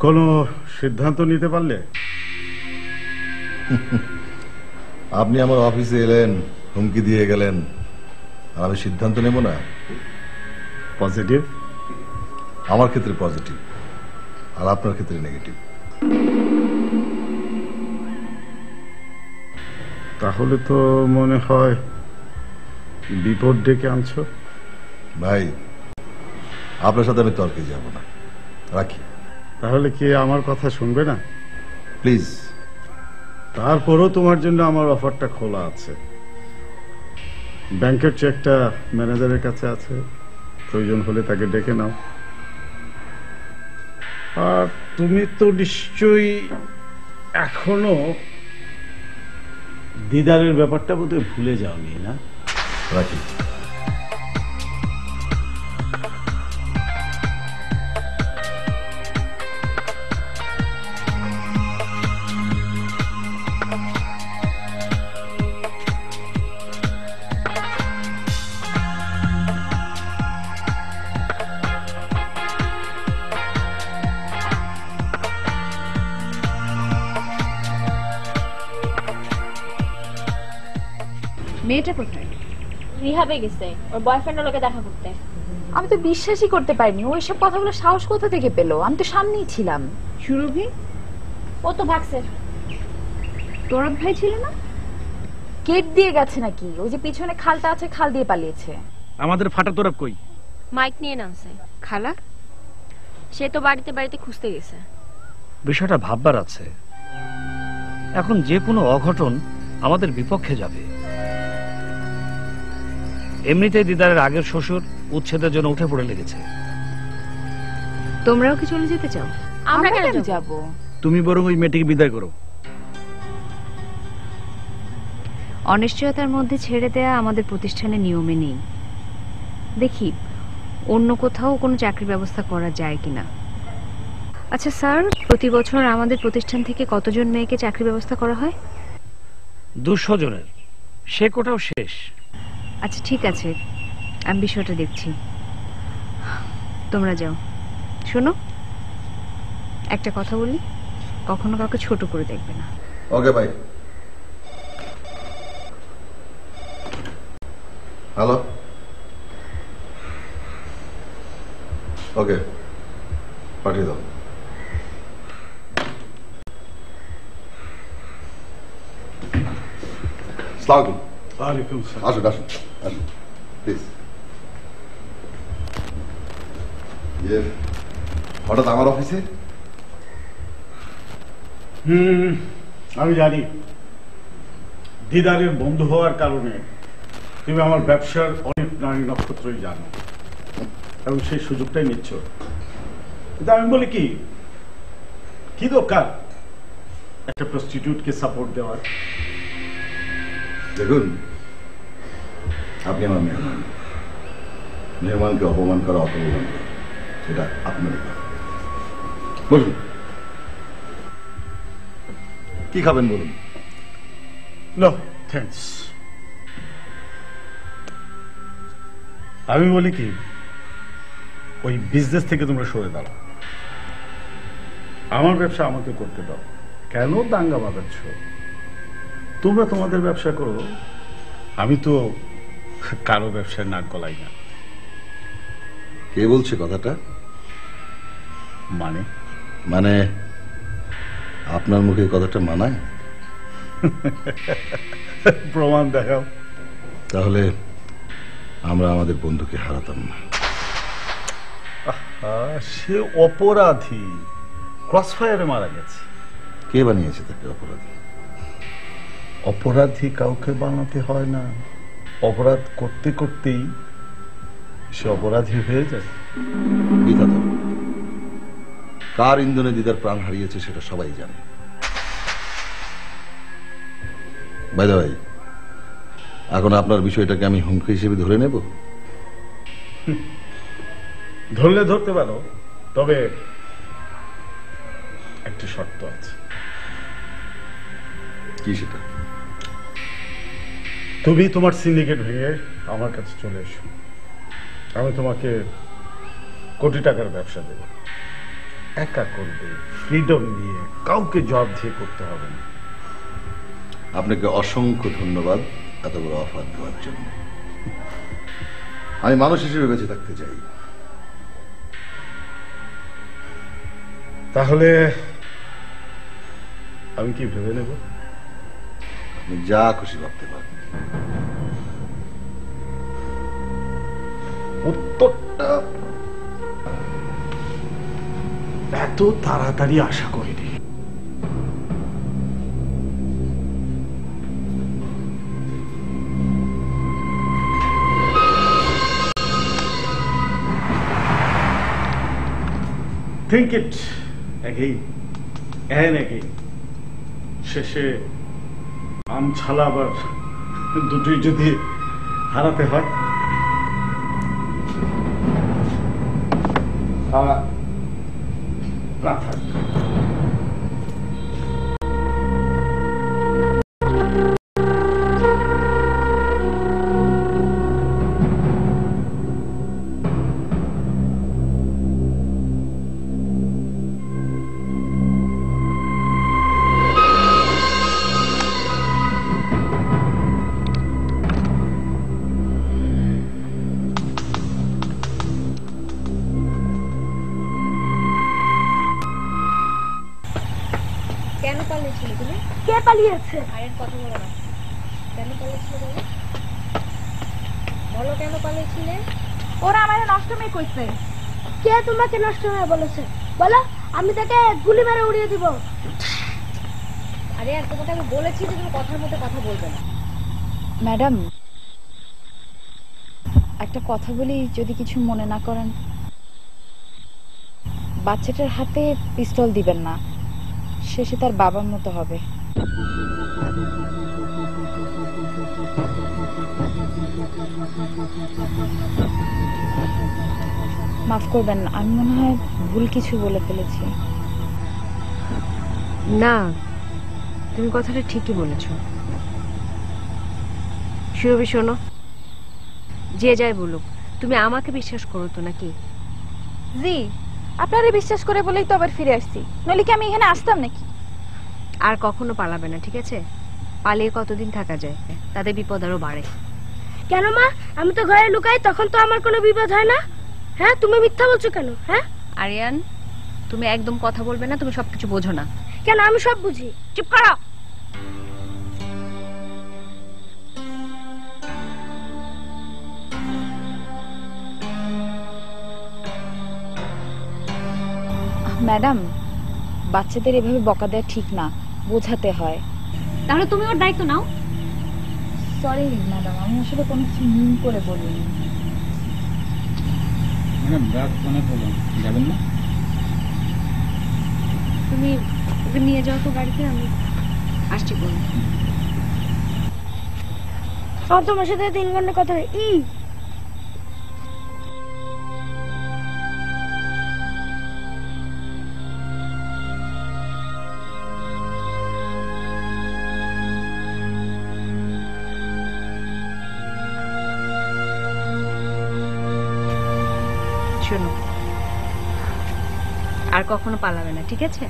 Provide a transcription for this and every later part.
কোনো সিদ্ধান্ত নিতে পারলে? আপনি আমার অফিসে এলেন, হুমকি দিয়ে গেলেন, আর আমি সিদ্ধান্ত নেব না? পজিটিভ? আমার ক্ষেত্রে পজিটিভ, আর আপনার ক্ষেত্রে নেগেটিভ। তাহলে তো মনে হয় বিপদ ডেকে আনছো। ভাই, আপনার সাথে আমি তর্কে যাব না, রাখি। তাহলে কি আমার কথা শুনবে না? প্লিজ। তারপরও তোমার জন্য আমার অফারটা খোলা আছে। ব্যাংকের চেকটা ম্যানেজারের কাছে আছে, প্রয়োজন হলে তাকে ডেকে নাও। আর তুমি তো নিশ্চয়ই এখনো দিদারের ব্যাপারটা বোধহয় ভুলে যাওনি, না? রাখি। মেয়েটা কোথায়? রিহাবে গেছে ওর বয়ফ্রেন্ডের লোকে দেখা করতে। আমি তো বিশ্বাসই করতে পারিনি ও এসব কথাগুলো সাহস কোথা থেকে পেলো। আমি তো সামনেই ছিলাম। সুরভি? ও তো ভাগছে। তোরত ভাই ছিল না? গেট দিয়ে গেছে নাকি? ওই যে পিছনে খালটা আছে, খাল দিয়ে পালিয়েছে। আমাদের ফাটা তোরা কই? মাইক নিয়ে নামছে। খালা? সে তো বাড়িতে বাড়িতে খুঁজতে গেছে। বিষয়টা ভাববার আছে। এখন যে কোনো অঘটন আমাদের বিপক্ষে যাবে। এমনিতেই দিদারের আগের শ্বশুর উচ্ছেদের জন্য উঠে পড়ে লেগেছে। তোমরাও কি চলে যেতে চাও? আমরা কেন যাব? তুমি বরং ওই মেয়েটিকে বিদায় করো। অনিশ্চয়তার মধ্যে ছেড়ে দেয়া আমাদের প্রতিষ্ঠানের নিয়মে নেই। দেখি অন্য কোথাও কোনো চাকরির ব্যবস্থা করা যায় কিনা। আচ্ছা স্যার, প্রতি বছর আমাদের প্রতিষ্ঠান থেকে কতজন মেয়েকে চাকরি ব্যবস্থা করা হয়? 200 জনের। সে কোটাও শেষ। আচ্ছা ঠিক আছে, আমি বিষয়টা দেখছি। তোমরা যাও। শোনো, একটা কথা বলি, কখনো কাউকে ছোট করে দেখবে না। ওকে ভাই। হ্যালো। ওকে, পাঠিয়ে দাও। আসসালামু আলাইকুম। ওয়ালাইকুম আসসালাম। আসুন আসুন আসুন প্লিজ। হঠাৎ আমার অফিসে? আমি জানি দিদারের বন্ধু হওয়ার কারণে তুমি আমার ব্যবসার অনেক নারী নক্ষত্রই জানো এবং সেই সুযোগটাই নিচ্ছ। কিন্তু আমি বলি কি দরকার একটা প্রস্টিটিউটকে সাপোর্ট দেওয়ার? দেখুন, আপনি আমার মেহমান। মেহমানকে অপমান করা, অপমান করা, সেটা আপনার ব্যাপার। বলুন, কি খাবেন বলুন? No thanks. আমি বলি কি, ওই বিজনেস থেকে তোমরা সরে দাও। আমার ব্যবসা আমাকে করতে দাও। কেন দাঙ্গা বাঁধাচ্ছ? তোমরা তোমাদের ব্যবসা করো, আমি তো কারো ব্যবসায় নাক গলাই না। কে বলছে কথাটা? মানে মানে আপনার মুখে কথাটা মানায়? প্রমাণ দেখাও। তাহলে আমরা আমাদের বন্ধুকে হারাতাম না। সে অপরাধী, ক্রসফায়ারে মারা গেছে। কে বানিয়েছে তাকে অপরাধী? অপরাধী কাউকে বানাতে হয় না, অপরাধ করতে করতেই সে অপরাধী হয়ে যায়। বিধাতা, কার ইন্ধনে দিদার প্রাণ হারিয়েছে সেটা সবাই জানে। বাই দ্য ওয়ে, এখন আপনার বিষয়টাকে আমি হুমকি হিসেবে ধরে নেব? ধরলে ধরতে পারো, তবে একটা শর্ত আছে। কি সেটা? তুমি তোমার সিন্ডিকেট ভেঙে আমার কাছে চলে এসো, আমি তোমাকে কোটি টাকার ব্যবসা দেব। একা করবে, ফ্রিডম দিয়ে, কাউকে জবাব দিয়ে করতে হবে না। আপনাকে অসংখ্য ধন্যবাদ এত বড় অফার দেওয়ার জন্য। আমি মানুষ হিসেবে বেঁচে থাকতে চাই। তাহলে আমি কি ভেবে নেব? আপনি যা খুশি ভাবতে পারেন। উত্তরটা এত তাড়াতাড়ি আশা করিনি। Think it again and again. শেষে আম ছালা আবার দুটোই যদি হারাতে হয়, না থাক। কেন পালিয়েছিলে তুমি? কে পালিয়েছে? আরের কথা বলো না। কেন পালিয়েছিলে বলো? বলো কেন পালিয়েছিলে? ওরা আমারে নষ্ট মেয়ে কইছে। কে তোমাকে নষ্ট মেয়ে বলেছে? বলো, আমি তাকে গুলি মেরে উড়িয়ে দিব। আরে আর তোমাকে আমি বলেছি যে তুমি কথার মধ্যে কথা বলবে না। ম্যাডাম, একটা কথা বলি, যদি কিছু মনে না করেন। বাচ্চাটার হাতে পিস্তল দিবেন না, শেষে তার বাবার মতো হবে। মাফ করবেন, আমি মনে হয় ভুল কিছু বলে ফেলেছি। না, তুমি কথাটা ঠিকই বলেছ। সুরভি শোনো, যে যাই বলুক, তুমি আমাকে বিশ্বাস করো তো নাকি? জি, আপনারে বিশ্বাস করে বলেই তো আবার ফিরে আসছি, নইলে কি আমি এখানে আসতাম নাকি? আর কখনো পালাবে না, ঠিক আছে? পালিয়ে কতদিন থাকা যায়? তাতে বিপদ আরো বাড়ে। কেন মা, আমি তো ঘরে লুকাই, তখন তো আমার কোনো বিপদ হয় না। হ্যাঁ, তুমি মিথ্যা বলছো কেন? হ্যাঁ, আরিয়ান, তুমি একদম কথা বলবে না, তুমি সবকিছু বোঝো না। কেন? আমি সব বুঝি। চুপ করো। ম্যাডাম, বাচ্চাদের এভাবে বকা দেওয়া ঠিক না, বোঝাতে হয়। তাহলে তুমি ওর দায়িত্ব নাও। সরি ম্যাডাম, আমি আসলে কোনো কিছু মিন করে বলিনি। যাবেন না? তুমি ওকে নিয়ে যাও তো গাড়িতে, আমি আসছি। বলুন। আর তোমার সাথে 3 ঘন্টা কথা হয়। শোনো, আর কখনো পালাবে না, ঠিক আছে?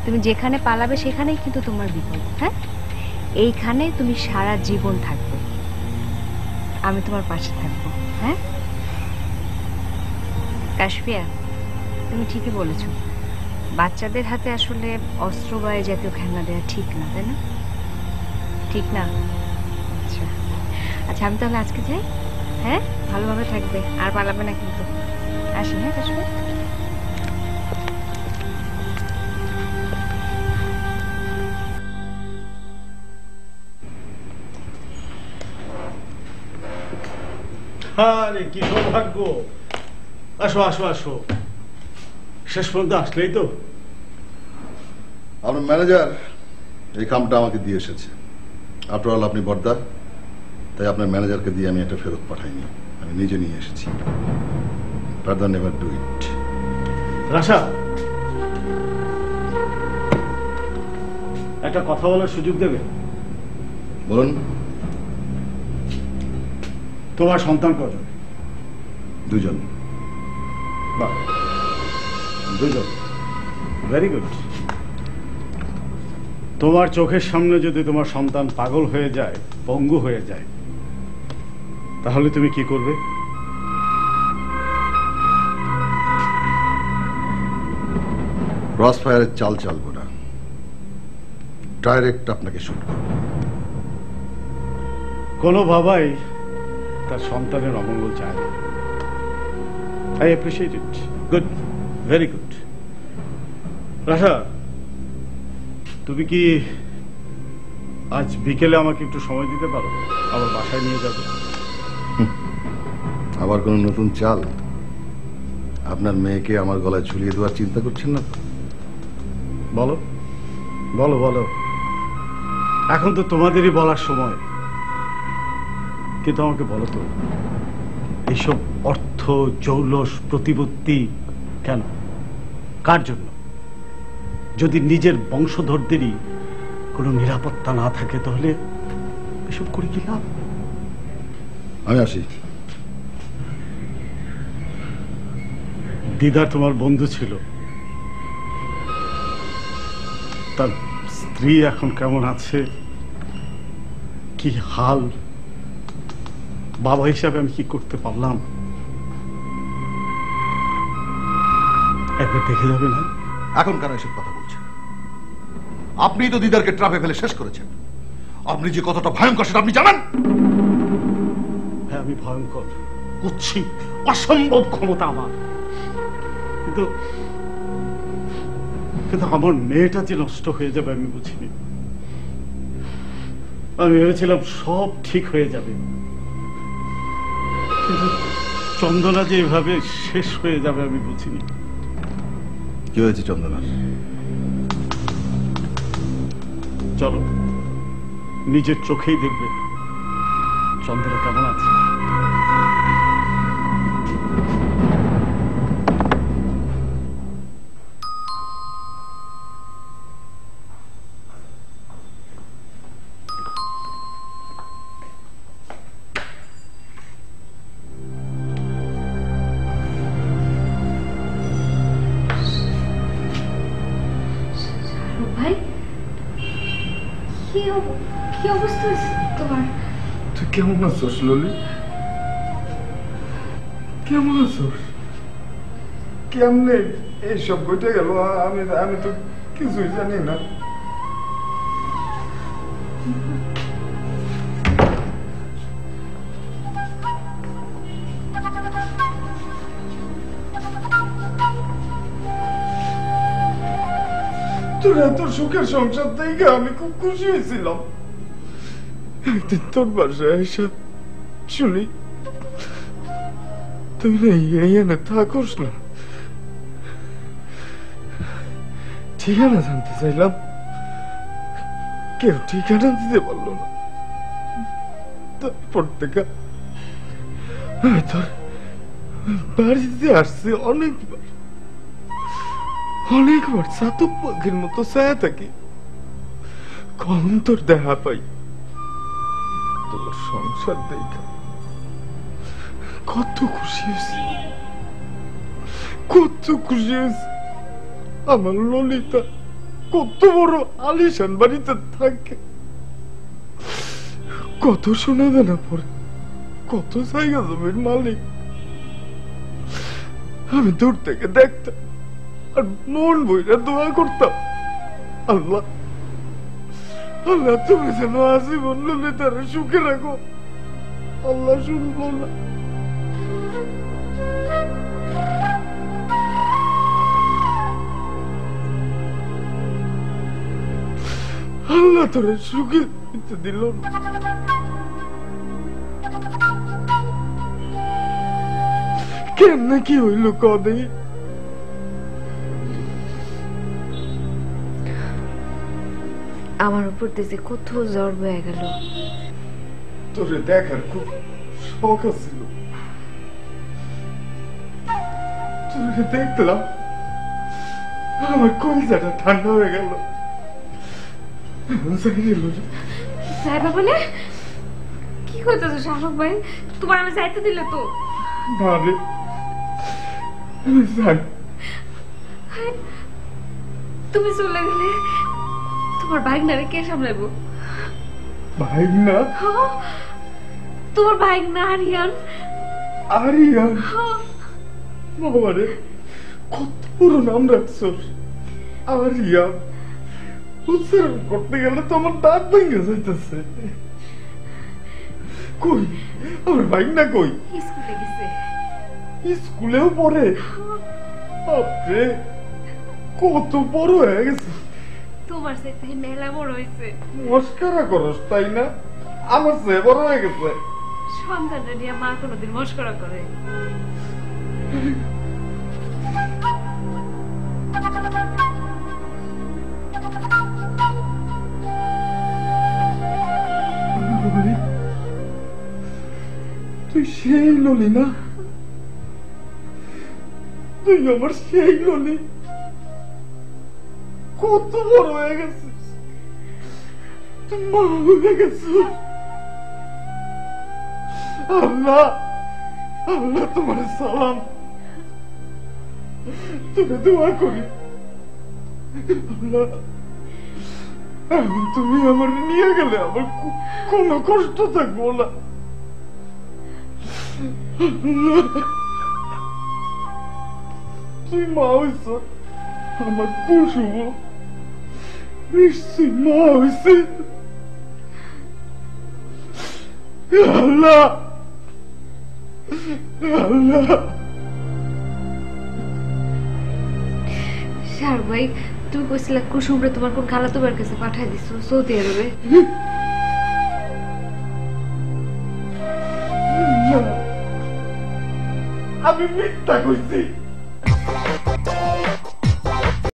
তুমি যেখানে পালাবে সেখানেই কিন্তু তোমার বিপদ। হ্যাঁ, এইখানে তুমি সারা জীবন থাকবে, আমি তোমার পাশে থাকবো। হ্যাঁ কাশফিয়া, তুমি ঠিকই বলেছো, বাচ্চাদের হাতে আসলে অস্ত্র বা এই জাতীয় খেলনা দেওয়া ঠিক না, তাই না? ঠিক না? আচ্ছা আচ্ছা, আমি তাহলে আজকে যাই। হ্যাঁ, ভালোভাবে থাকবে, আর পালাবে না কিন্তু। আসি। হ্যাঁ কাশফিয়া। আরে কি সৌভাগ্য! আসো আসো আসো, শেষ পর্যন্ত আসলেই তো। আপনার ম্যানেজার এই কামটা আমাকে দিয়ে এসেছে। আফটার অল আপনি বর্দা, তাই আপনার ম্যানেজারকে দিয়ে আমি একটা ফেরত পাঠাইনি, আমি নিজে নিয়ে এসেছি। Further never do it. Rasha, একটা কথা বলার সুযোগ দেবে? বলুন। তোমার সন্তান কজন? 2 জন। বাহ, দুজন, ভেরি গুড। তোমার চোখের সামনে যদি তোমার সন্তান পাগল হয়ে যায়, পঙ্গু হয়ে যায়, তাহলে তুমি কি করবে? ক্রস ফায়ারের চাল চালবো না, ডাইরেক্ট আপনাকে শুট করব। কোনো বাবাই তার সন্তানের অমঙ্গল চায় না। I appreciate it. Good, very good. Rasha, তুমি কি আজ বিকেলে আমাকে একটু সময় দিতে পারো? আমার বাসায় নিয়ে যাবে। আবার কোনো নতুন চাল? আপনার মেয়েকে আমার গলায় ঝুলিয়ে দেওয়ার চিন্তা করছেন না তো? বলো বলো বলো, এখন তো তোমাদেরই বলার সময়। কিন্তু আমাকে বলো তো, এইসব অর্থ জৌলস প্রতিপত্তি কেন, কার জন্য? যদি নিজের বংশধরদেরই কোনো নিরাপত্তা না থাকে, তাহলে এসব করে কি লাভ? আমি আসি। দিদার তোমার বন্ধু ছিল, তার স্ত্রী এখন কেমন আছে, কি হাল, বাবা হিসাবে আমি কি করতে পারলাম? একবার দেখে যাবে না? এখন কেন এসব কথা বলছেন? আপনি তো দিদারকে ট্রাপে ফেলে শেষ করেছেন। আপনি যে কতটা ভয়ঙ্কর সেটা আপনি জানেন। হ্যাঁ, আমি ভয়ঙ্কর, কুৎসিত, অসম্ভব ক্ষমতা আমার। কিন্তু কিন্তু আমার মেয়েটা যে নষ্ট হয়ে যাবে আমি বুঝিনি। আমি ভেবেছিলাম সব ঠিক হয়ে যাবে, কিন্তু চন্দনা যে এভাবে শেষ হয়ে যাবে আমি বুঝিনি। কি হয়েছে চন্দনার? চলো, নিজের চোখেই দেখবে চন্দনা কেমন আছে। ভাই, কি অবস্থা তোমার? তুই কেমন আছোস ললি? কেমন আছোস? কেমনে এইসব ঘটে গেল? আমি তো কিছুই জানি না। তোর এত সুখের সংসার থেকে আমি খুব খুশি হয়েছিলাম। একদিন তোর বাসায় এসে শুনি তুই না এখানে থাকোস না। ঠিকানা জানতে চাইলাম, কেউ ঠিকানা দিতে পারলো না। তারপর থেকে আমি তোর বাড়িতে আসছি অনেকবার চাতক পাখির মতো ছায়া থাকি, কম তোর দেখা পাই। তোর সংসার দেখা কত খুশি হয়েছি, কত খুশি হয়েছি। আমার ললিতা কত বড় আলিশান বাড়িতে থাকে, কত শোনা দেনা পড়ে, কত জায়গা জমির মালিক। আমি দূর থেকে দেখতাম আর মন বইরা দোয়া করতাম, আল্লাহ আল্লাহ তুমি যেন আজীবন ললিতারে সুখে রাখো। আল্লাহ শুনবো না। আল্লাহ তোরে সুখে দিতে দিল না। কেমনে কি হইল কদে? আমার উপর দিয়ে কত জ্বর বয়ে গেল। তোরে দেখার খুব শখ ছিল, তোরে দেখলাম আমার কলিজাটা ঠান্ডা হয়ে গেল। সাহেবা বলে কি করতেছো শাসক ভাই? তোমার আমি যাইতে দিলে তো? না রে, আমি জানি তুমি চলে গেলে তোমার ভাগনারে কে সামলাইবো? ভাইগনা? তোমার ভাগনা আরিয়ান। আরিয়ান? বাবারে, কত পুরো নাম রাখছস, আরিয়ান। উচ্চারণ করতে গেলে তো আমার দাঁত ভেঙে যাইতেছে। কই আমার ভাইগনা কই? স্কুলে গেছে। স্কুলেও পড়ে? বাপরে, কত বড় হয়ে গেছে। তোমার সাথে মেলা বড় হয়েছে। মস্কারা করস তাই না? আমার চেয়ে বড় হয়ে গেছে। সন্তানটা নিয়ে মা কোনোদিন মস্করা করে? তুই সেই ললি না? তুই আমার সেই ললি? কত বড় হয়ে গেছিস, তুই মা হয়ে গেছিস। আল্লাহ, আল্লাহ তোমার সালাম। তোকে দোয়া করি, আল্লাহ এখন তুমি আমার নিয়ে গেলে আমার কোনো কষ্ট থাকবো না। তুই মা হইছ, আমার পশু নিশ্চয় মা হইছে। আল্লাহ, আল্লাহ। শাহরুখ ভাই, তুমি কইছিলা কুসুমরে তোমার কোন খালাতো ভাইয়ের কাছে পাঠাই দিছো সৌদি আরবে। আমি মিথ্যা কইছি।